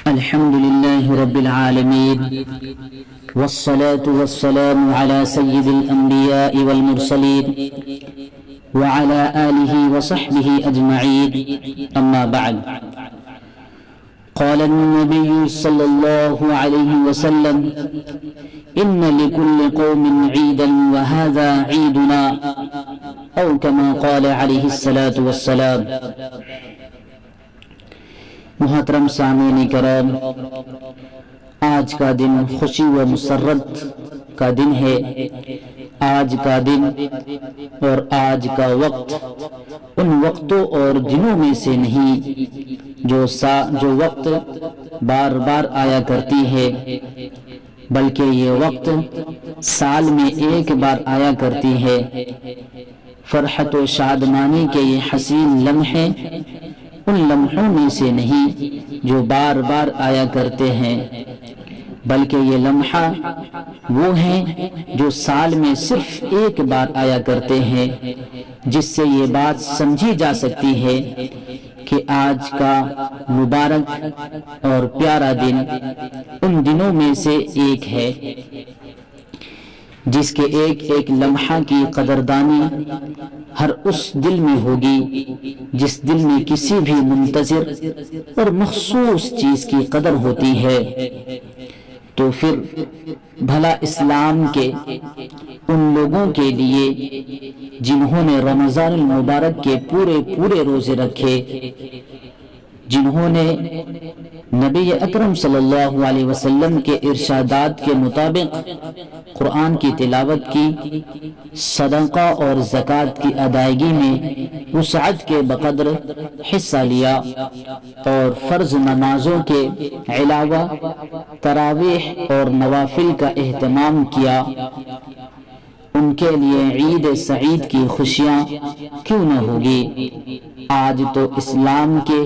الحمد لله رب العالمين، والصلاة والسلام على سيد الأنبياء والمرسلين وعلى آله وصحبه أجمعين، أما بعد. قال النبي صلى الله عليه وسلم: إن لكل قوم عيدا وهذا عيدنا، أو كما قال عليه الصلاة والسلام. محترم سامعین کرام، آج کا دن خوشی و مسرت کا دن ہے. آج کا دن اور آج کا وقت ان وقتوں اور دنوں میں سے نہیں جو وقت بار بار آیا کرتی ہے، بلکہ یہ وقت سال میں ایک بار آیا کرتی ہے. فرحت و شادمانی کے یہ حسین لمحے ان لمحوں میں سے نہیں جو بار بار آیا کرتے ہیں، بلکہ یہ لمحہ وہ ہیں جو سال میں صرف ایک بار آیا کرتے ہیں، جس سے یہ بات سمجھی جا سکتی ہے کہ آج کا مبارک اور پیارا دن ان دنوں میں سے ایک ہے جس کے ایک ایک لمحہ کی قدردانی ہر اس دل میں ہوگی جس دل میں کسی بھی منتظر اور مخصوص چیز کی قدر ہوتی ہے. تو پھر بھلا اسلام کے ان لوگوں کے لیے جنہوں نے رمضان المبارک کے پورے روزے رکھے، جنہوں نے نبی اکرم صلی اللہ علیہ وسلم کے ارشادات کے مطابق قرآن کی تلاوت کی، صدقہ اور زکوٰۃ کی ادائیگی میں وسعت کے بقدر حصہ لیا، اور فرض نمازوں کے علاوہ تراویح اور نوافل کا اہتمام کیا، ان کے لیے عید سعید کی خوشیاں کیوں نہ ہوگی؟ آج تو اسلام کے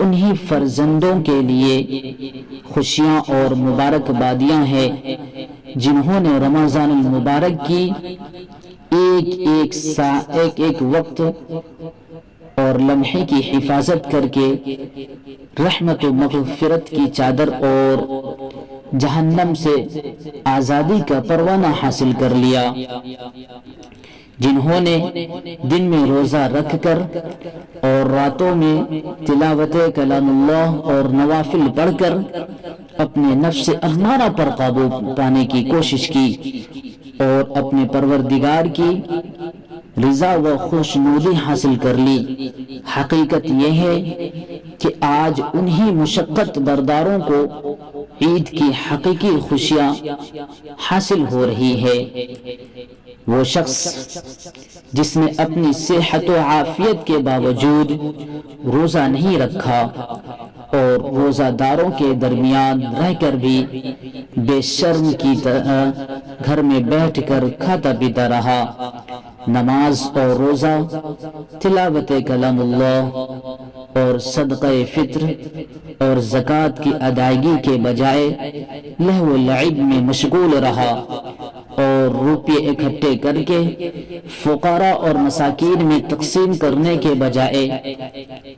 انہی فرزندوں کے لیے خوشیاں اور مبارکبادیاں ہیں جنہوں نے رمضان المبارک کی ایک وقت اور لمحے کی حفاظت کر کے رحمت و مغفرت کی چادر اور جہنم سے آزادی کا پروانہ حاصل کر لیا، جنہوں نے دن میں روزہ رکھ کر اور راتوں میں تلاوت کلام اللہ اور نوافل پڑھ کر اپنے نفس امارہ پر قابو پانے کی کوشش کی اور اپنے پروردگار کی رضا و خوشنودی حاصل کر لی. حقیقت یہ ہے کہ آج انہی مشقت برداروں کو عید کی حقیقی خوشیاں حاصل ہو رہی ہے. وہ شخص جس نے اپنی صحت و عافیت کے باوجود روزہ نہیں رکھا اور روزہ داروں کے درمیان رہ کر بھی بے شرم کی طرح گھر میں بیٹھ کر کھاتا پیتا رہا، نماز اور روزہ، تلاوت کلام اللہ اور صدقہ فطر اور زکوٰۃ کی ادائیگی کے بجائے لہو و لعب میں مشغول رہا اور روپے اکٹھے کر کے فقراء اور مساکین میں تقسیم کرنے کے بجائے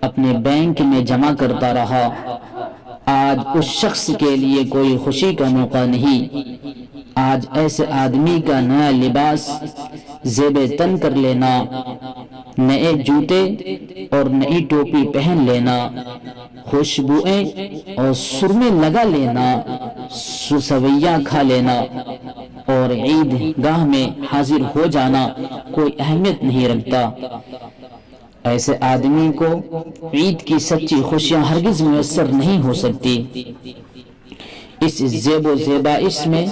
اپنے بینک میں جمع کرتا رہا. آج اس شخص کے لیے کوئی خوشی کا موقع نہیں. آج ایسے آدمی کا نیا لباس زیب تن کر لینا، نئے جوتے اور نئی ٹوپی پہن لینا، خوشبوئیں اور سرمے لگا لینا، سویاں کھا لینا اور عید گاہ میں حاضر ہو جانا کوئی اہمیت نہیں رکھتا. ایسے آدمی کو عید کی سچی خوشیاں ہرگز میسر نہیں ہو سکتی. اس زیب و زیبائش میں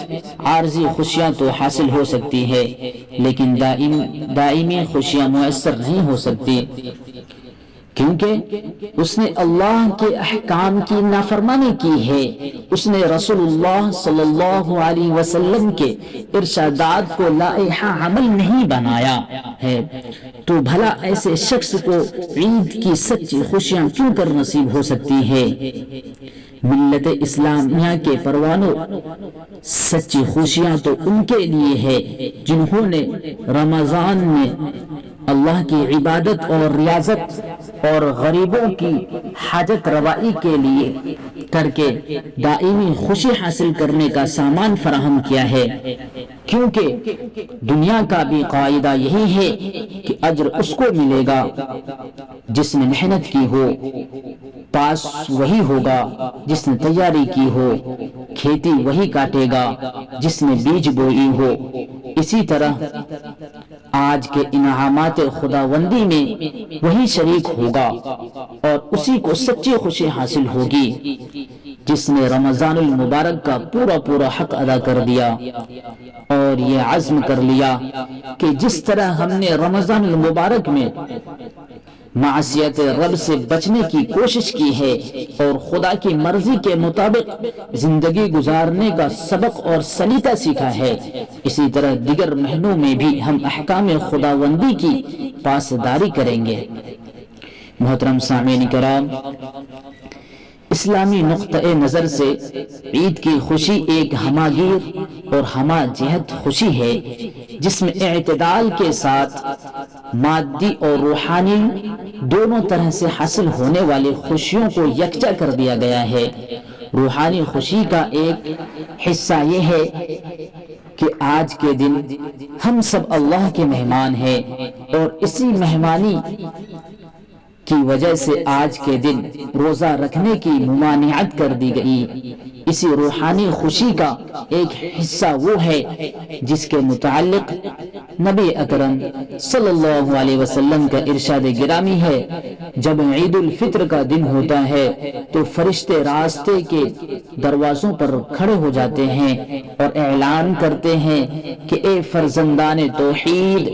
عارضی خوشیاں تو حاصل ہو سکتی ہے، لیکن دائمی خوشیاں میسر نہیں ہو سکتی، کیونکہ اس نے اللہ کے احکام کی نافرمانی کی ہے. اس نے رسول اللہ صلی اللہ علیہ وسلم کے ارشادات کو لائحہ عمل نہیں بنایا ہے. تو بھلا ایسے شخص کو عید کی سچی خوشیاں کیوں کر نصیب ہو سکتی ہے؟ ملت اسلامیہ کے پروانوں، سچی خوشیاں تو ان کے لیے ہے جنہوں نے رمضان میں اللہ کی عبادت اور ریاضت اور غریبوں کی حاجت روائی کے لیے کر کے دائمی خوشی حاصل کرنے کا سامان فراہم کیا ہے، کیونکہ دنیا کا بھی قاعدہ یہی ہے کہ اجر اس کو ملے گا جس نے محنت کی ہو، پاس وہی ہوگا جس نے تیاری کی ہو، کھیتی وہی کاٹے گا جس نے بیج بوئی ہو۔ اسی طرح آج کے انعامات خداوندی میں وہی شریک ہوگا اور اسی کو سچی خوشی حاصل ہوگی جس نے رمضان المبارک کا پورا حق ادا کر دیا اور یہ عزم کر لیا کہ جس طرح ہم نے رمضان المبارک میں معصیت رب سے بچنے کی کوشش کی ہے اور خدا کی مرضی کے مطابق زندگی گزارنے کا سبق اور سلیقہ سیکھا ہے، اسی طرح دیگر مہینوں میں بھی ہم احکام خداوندی کی پاسداری کریں گے۔ محترم سامعین کرام، اسلامی نقطۂ نظر سے عید کی خوشی ایک ہماگیر اور ہمہ جہت خوشی ہے جس میں اعتدال کے ساتھ مادی اور روحانی دونوں طرح سے حاصل ہونے والی خوشیوں کو یکجا کر دیا گیا ہے۔ روحانی خوشی کا ایک حصہ یہ ہے کہ آج کے دن ہم سب اللہ کے مہمان ہیں اور اسی مہمانی کی وجہ سے آج کے دن روزہ رکھنے کی ممانعت کر دی گئی۔ اسی روحانی خوشی کا ایک حصہ وہ ہے جس کے متعلق نبی اکرم صلی اللہ علیہ وسلم کا ارشاد گرامی ہے، جب عید الفطر کا دن ہوتا ہے تو فرشتے راستے کے دروازوں پر کھڑے ہو جاتے ہیں اور اعلان کرتے ہیں کہ اے فرزندان توحید،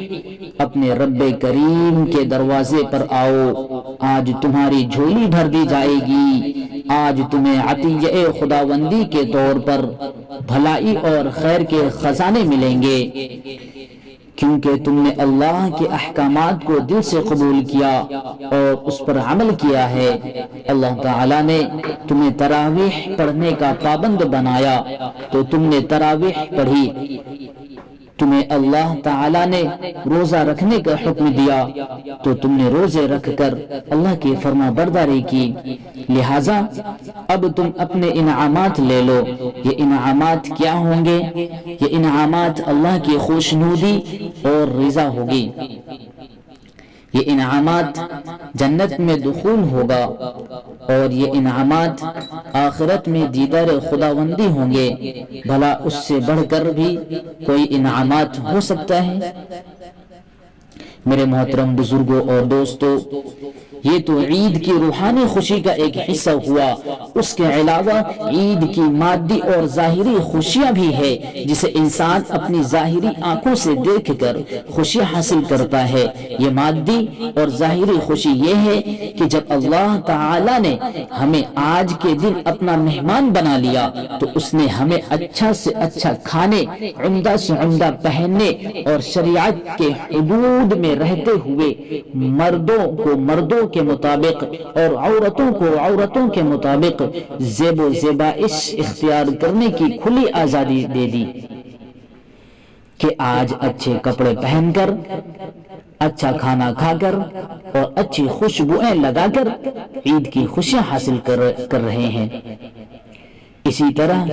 اپنے رب کریم کے دروازے پر آؤ، آج تمہاری جھولی بھر دی جائے گی، آج تمہیں عطیہ خداوندی کے طور پر بھلائی اور خیر کے خزانے ملیں گے، کیونکہ تم نے اللہ کے احکامات کو دل سے قبول کیا اور اس پر عمل کیا ہے۔ اللہ تعالیٰ نے تمہیں تراویح پڑھنے کا پابند بنایا تو تم نے تراویح پڑھی، تمہیں اللہ تعالیٰ نے روزہ رکھنے کا حکم دیا تو تم نے روزے رکھ کر اللہ کی فرما برداری کی، لہٰذا اب تم اپنے انعامات لے لو۔ یہ انعامات کیا ہوں گے؟ یہ انعامات اللہ کی خوشنودی اور رضا ہوگی، یہ انعامات جنت میں دخول ہوگا اور یہ انعامات آخرت میں دیدار خداوندی ہوں گے۔ بھلا اس سے بڑھ کر بھی کوئی انعامات ہو سکتا ہے؟ میرے محترم بزرگوں اور دوستو، یہ تو عید کی روحانی خوشی کا ایک حصہ ہوا، اس کے علاوہ عید کی مادی اور ظاہری خوشیاں بھی ہے جسے انسان اپنی ظاہری آنکھوں سے دیکھ کر خوشی حاصل کرتا ہے۔ یہ مادی اور ظاہری خوشی یہ ہے کہ جب اللہ تعالی نے ہمیں آج کے دن اپنا مہمان بنا لیا تو اس نے ہمیں اچھا سے اچھا کھانے، عمدہ سے عمدہ پہننے اور شریعت کے حدود میں رہتے ہوئے مردوں کو مردوں کے مطابق اور عورتوں کو عورتوں کے مطابق زیب و زیبائش اختیار کرنے کی کھلی آزادی دے دی کہ آج اچھے کپڑے پہن کر، اچھا کھانا کھا کر اور اچھی خوشبوئیں لگا کر عید کی خوشیاں حاصل کر رہے ہیں۔ اسی طرح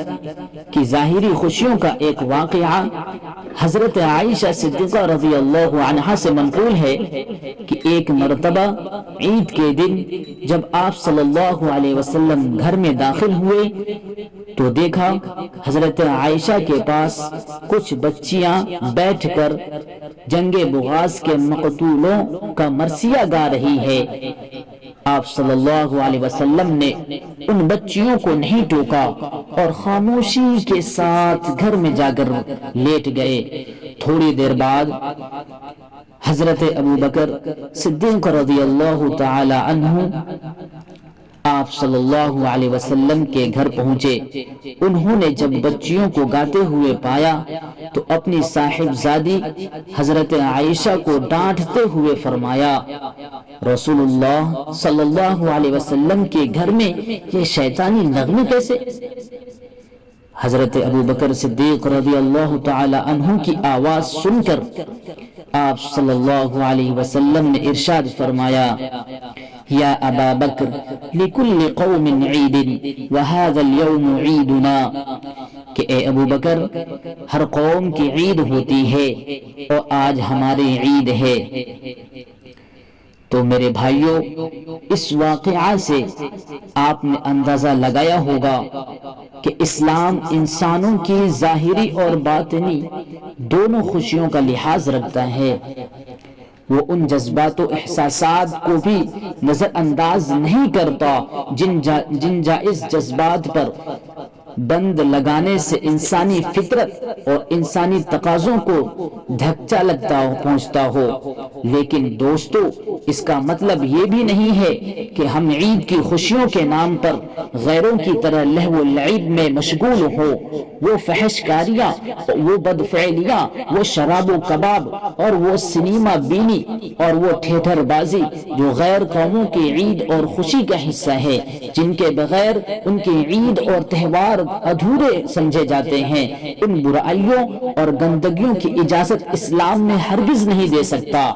کی ظاہری خوشیوں کا ایک واقعہ حضرت عائشہ صدیقہ رضی اللہ عنہا سے منقول ہے کہ ایک مرتبہ عید کے دن جب آپ صلی اللہ علیہ وسلم گھر میں داخل ہوئے تو دیکھا حضرت عائشہ کے پاس کچھ بچیاں بیٹھ کر جنگ بغاز کے مقتولوں کا مرثیہ گا رہی ہے۔ آپ صلی اللہ علیہ وسلم نے ان بچیوں کو نہیں ٹوکا اور خاموشی کے ساتھ گھر میں جا کر لیٹ گئے۔ تھوڑی دیر بعد حضرت ابوبکر صدیق رضی اللہ تعالی عنہ آپ صلی اللہ علیہ وسلم کے گھر پہنچے۔ انہوں نے جب بچیوں کو گاتے ہوئے پایا تو اپنی صاحبزادی حضرت عائشہ کو ڈانٹتے ہوئے فرمایا، رسول اللہ صلی اللہ علیہ وسلم کے گھر میں یہ شیطانی نغمے کیسے؟ حضرت ابوبکر صدیق رضی اللہ تعالی عنہ کی آواز سن کر آپ صلی اللہ علیہ وسلم نے ارشاد فرمایا، یا ابا بکر لکل قوم عید وهذا اليوم عیدنا، کہ اے ابو بکر ہر قوم کی عید ہوتی ہے اور آج ہماری عید ہے۔ تو میرے بھائیوں، اس واقعہ سے آپ نے اندازہ لگایا ہوگا کہ اسلام انسانوں کی ظاہری اور باطنی دونوں خوشیوں کا لحاظ رکھتا ہے۔ وہ ان جذبات و احساسات کو بھی نظر انداز نہیں کرتا جن جائز جذبات پر بند لگانے سے انسانی فطرت اور انسانی تقاضوں کو دھچکا لگتا پہنچتا ہو۔ لیکن دوستو، اس کا مطلب یہ بھی نہیں ہے کہ ہم عید کی خوشیوں کے نام پر غیروں کی طرح لہو و لعب میں مشغول ہو۔ وہ فحش کاریاں، وہ بدفعلیاں، وہ شراب و کباب اور وہ سنیما بینی اور وہ تھیٹر بازی جو غیر قوموں کی عید اور خوشی کا حصہ ہے، جن کے بغیر ان کی عید اور تہوار ادھورے سمجھے جاتے ہیں، ان برائیوں اور گندگیوں کی اجازت اسلام میں ہرگز نہیں دے سکتا،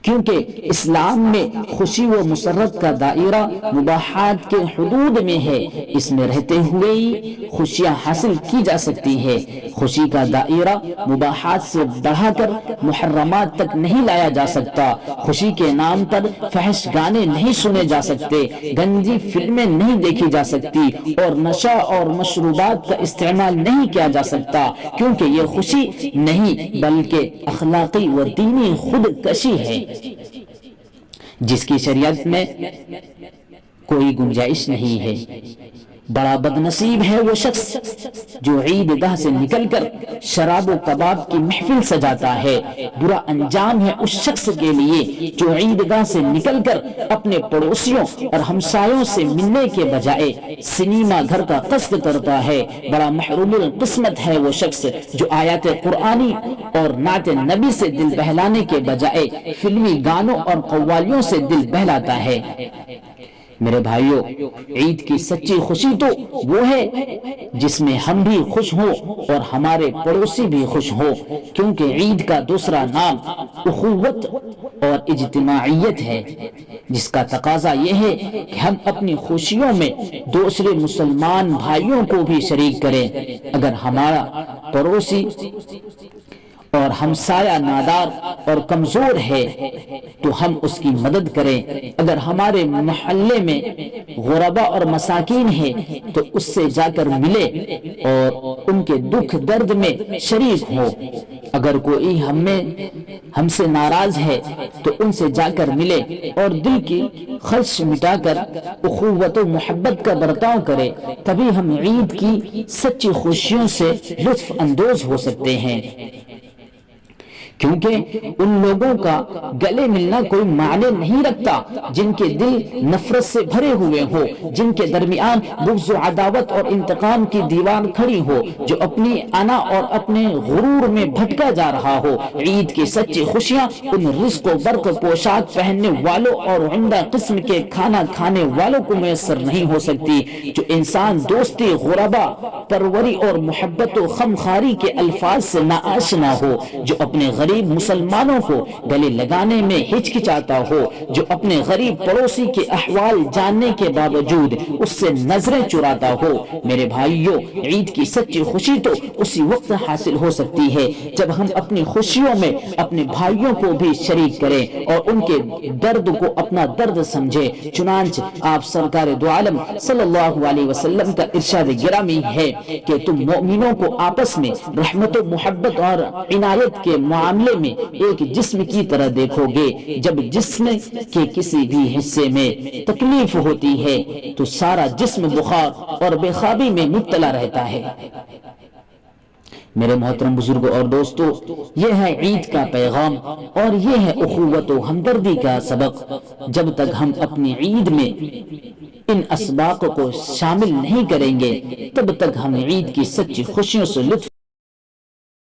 کیونکہ اسلام میں خوشی و مسرت کا دائرہ مباحات کے حدود میں ہے۔ اس میں رہتے ہوئے ہی خوشیاں حاصل کی جا سکتی ہے۔ خوشی کا دائرہ مباحات سے بڑھا کر محرمات تک نہیں لایا جا سکتا۔ خوشی کے نام پر فحش گانے نہیں سنے جا سکتے، گندی فلمیں نہیں دیکھی جا سکتی اور نشہ اور مشروبات کا استعمال نہیں کیا جا سکتا، کیونکہ یہ خوشی نہیں بلکہ اخلاقی و دینی خودکشی ہے، جس کی شریعت میں کوئی گنجائش نہیں ہے۔ بڑا بدنصیب ہے وہ شخص جو عید گاہ سے نکل کر شراب و کباب کی محفل سجاتا ہے۔ برا انجام ہے اس شخص کے لیے جو عید گاہ سے نکل کر اپنے پڑوسیوں اور ہمسایوں سے ملنے کے بجائے سنیما گھر کا قصد کرتا ہے۔ بڑا محروم القسمت ہے وہ شخص جو آیات قرآنی اور نعت نبی سے دل بہلانے کے بجائے فلمی گانوں اور قوالیوں سے دل بہلاتا ہے۔ میرے بھائیوں، عید کی سچی خوشی تو وہ ہے جس میں ہم بھی خوش ہوں اور ہمارے پڑوسی بھی خوش ہوں، کیونکہ عید کا دوسرا نام اخوت اور اجتماعیت ہے، جس کا تقاضا یہ ہے کہ ہم اپنی خوشیوں میں دوسرے مسلمان بھائیوں کو بھی شریک کریں۔ اگر ہمارا پڑوسی اور ہمسایہ نادار اور کمزور ہے تو ہم اس کی مدد کریں۔ اگر ہمارے محلے میں غربا اور مساکین ہے تو اس سے جا کر ملے اور ان کے دکھ درد میں شریک ہو۔ اگر کوئی ہم سے ناراض ہے تو ان سے جا کر ملے اور دل کی خلش مٹا کر اخوت و محبت کا برتاؤ کرے، تبھی ہم عید کی سچی خوشیوں سے لطف اندوز ہو سکتے ہیں۔ کیونکہ ان لوگوں کا گلے ملنا کوئی معنی نہیں رکھتا جن کے دل نفرت سے بھرے ہوئے ہو، جن کے درمیان بغض و عداوت اور انتقام کی دیوار کھڑی ہو، جو اپنی انا اور اپنے غرور میں بھٹکا جا رہا ہو۔ عید کی سچی خوشیاں ان رزق و برق پوشاک پہننے والوں اور عمدہ قسم کے کھانا کھانے والوں کو میسر نہیں ہو سکتی، جو انسان دوستی، غربا پروری اور محبت و خمخاری کے الفاظ سے ناآشنا ہو، جو اپنے غریب مسلمانوں کو گلے لگانے میں ہچکچاتا ہو، جو اپنے غریب پڑوسی کے احوال جاننے کے باوجود اس سے نظریں چراتا ہو۔ میرے بھائیوں، عید کی سچی خوشی تو اسی وقت حاصل ہو سکتی ہے جب ہم اپنی خوشیوں میں اپنے بھائیوں کو بھی شریک کریں اور ان کے درد کو اپنا درد سمجھیں۔ چنانچہ آپ سرکار دو عالم صلی اللہ علیہ وسلم کا ارشاد گرامی ہے کہ تم مومنوں کو آپس میں رحمت و محبت اور عنایت کے معاملے میں ایک جسم کی طرح دیکھو گے۔ جب جسم کے کسی بھی حصے میں تکلیف ہوتی ہے تو سارا جسم بخار اور بے خوابی میں مبتلا رہتا ہے۔ میرے محترم بزرگوں اور دوستو، یہ ہے عید کا پیغام اور یہ ہے اخوت و ہمدردی کا سبق۔ جب تک ہم اپنی عید میں ان اسباق کو شامل نہیں کریں گے تب تک ہم عید کی سچی خوشیوں سے لطف